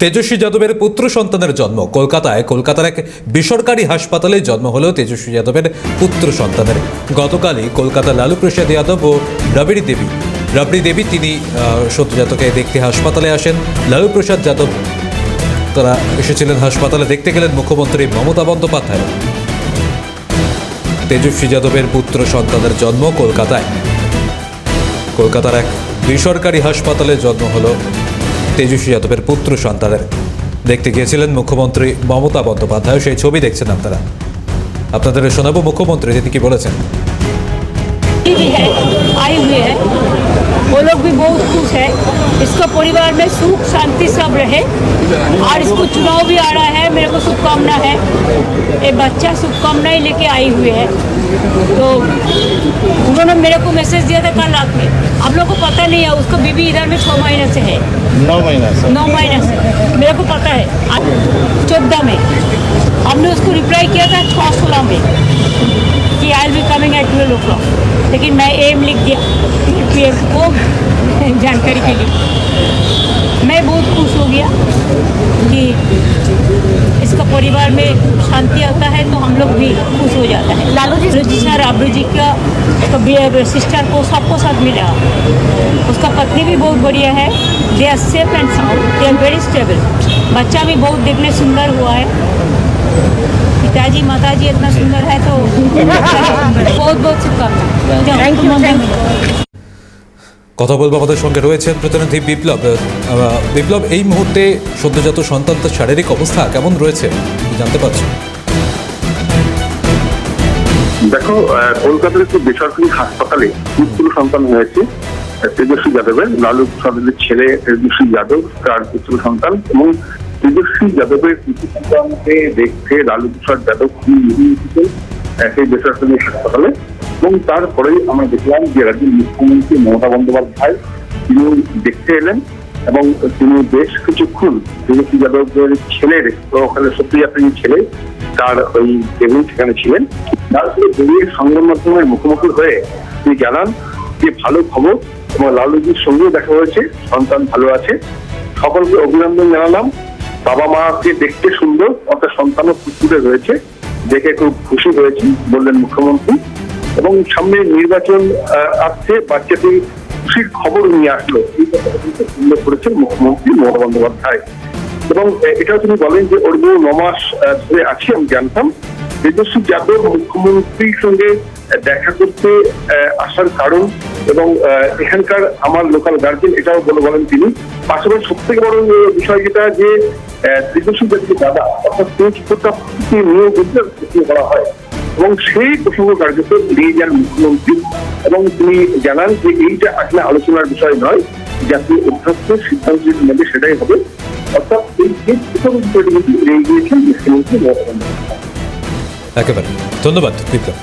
তেজস্বী যাদবের পুত্র সন্তানের জন্ম কলকাতার এক বেসরকারি হাসপাতালে জন্ম হলো তেজস্বী যাদবের পুত্র সন্তানের। গতকালই কলকাতা লালু প্রসাদ যাদব ও রাবড়ি দেবী তিনি সদ্যজাতকে দেখতে হাসপাতালে আসেন। লালু প্রসাদ যাদব তারা এসেছিলেন হাসপাতালে, দেখতে গেলেন মুখ্যমন্ত্রী মমতা বন্দ্যোপাধ্যায়। তেজস্বী যাদবের পুত্র সন্তানের জন্ম কলকাতার এক বেসরকারি হাসপাতালে জন্ম হলো তেজস্বী যাদবের পুত্র সন্তানের। দেখতে গিয়েছিলেন মুখ্যমন্ত্রী মমতা বন্দ্যোপাধ্যায়। সেই ছবি দেখছেন আপনারা। আপনাদের শোনাবো মুখ্যমন্ত্রী তিনি কি বলেছেন। आई हुई है, वो लोग भी बहुत खुश है। इसका परिवार में सुख शांति सब रहे और इसको चुनाव भी आ रहा है। मेरे को शुभकामना है, ये बच्चा शुभकामनाएं लेके आई हुई है। तो उन्होंने मेरे को मैसेज दिया था कल रात में। आप लोग को पता नहीं है, उसको बीबी इधर में 6 महीने से है। 9 महीने से मेरे को पता है। 14 में हमने उसको रिप्लाई किया था 6-16 में कि I will be coming at 12 o'clock, लेकिन मैं एम लिख दिया पीएम को जानकारी के लिए। मैं बहुत खुश हो गया कि इसका परिवार में शांति आता है तो हम लोग भी खुश हो जाता है। लालू जी सर राबड़ी जी का सिस्टर को सबको साथ मिला। उसका पत्नी भी बहुत बढ़िया है। They are safe and sound, they are very stable. बच्चा भी बहुत देखने सुंदर हुआ है। पिताजी माताजी इतना सुंदर है तो बहुत बहुत शुभकामनाएं। Thank you. কথা বলবো, আমাদের সঙ্গে রয়েছেন প্রতিনিধি বিপ্লব। এই মুহূর্তে সদ্যজাত সন্তানদের শারীরিক অবস্থা কেমন রয়েছে জানতে পারছি? দেখো, কলকাতার একটি বেসরকারি হাসপাতালে পুত্র সন্তান হয়েছে তেজস্বী যাদবের। লালু প্রসাদের ছেলে তেজস্বী যাদব তার পুত্র সন্তান, এবং তেজস্বী যাদবের পুত্র সন্তানকে দেখতে লালু প্রসাদ যাদব সেই বেসরকারি হাসপাতালে। এবং তারপরেই আমরা দেখলাম যে রাজ্যের মুখ্যমন্ত্রী মমতা বন্দ্যোপাধ্যায় তিনি দেখতে এলেন এবং তিনি বেশ কিছুক্ষণ তেজস্বী যাদবের ছেলের ওখানে সত্যযাত্রীর ছেলে তার ওই টেবিল সেখানে ছিলেন। তারপরে বেরিয়ে সংবাদ মাধ্যমের মুখোমুখি হয়ে তিনি জানান যে ভালো খবর, এবং লালুজির সঙ্গেও দেখা হয়েছে, সন্তান ভালো আছে। সকলকে অভিনন্দন জানালাম। বাবা মাকে দেখতে সুন্দর, অর্থাৎ সন্তানও ফুটফুটে রয়েছে, দেখে খুব খুশি হয়েছি বললেন মুখ্যমন্ত্রী। এবং সামনে নির্বাচন আসছে, বাচ্চাটি খুশির খবর নিয়ে আসলো, এই কথা উল্লেখ করেছেন মুখ্যমন্ত্রী মমতা বন্দ্যোপাধ্যায়। এবং এটাও তিনি বলেন যে ওর বউ 9 মাস ধরে আছে, আমি জানতাম। তেজস্বী যাদব মুখ্যমন্ত্রীর সঙ্গে দেখা করতে আসার কারণ এবং এখানকার আমার লোকাল গার্জেন, এটাও বলেন তিনি। পাশাপাশি সব থেকে বড় বিষয় যেটা যে তেজস্বী যাদবের দাদা অর্থাৎ তেজ প্রতাপ নিয়ে করা হয়, এবং সেই প্রসঙ্গ কার্যত নিয়ে যান মুখ্যমন্ত্রী। এবং তিনি জানান যে এইটা আসলে আলোচনার বিষয় নয়, জাতীয় অধ্যক্ষের সিদ্ধান্ত যেটা নেবে সেটাই হবে। অর্থাৎ এই বিষয়টি নিয়ে গিয়েছেন মুখ্যমন্ত্রী মমতা বন্দ্যোপাধ্যায়। একেবারে ধন্যবাদ বিপ্লব।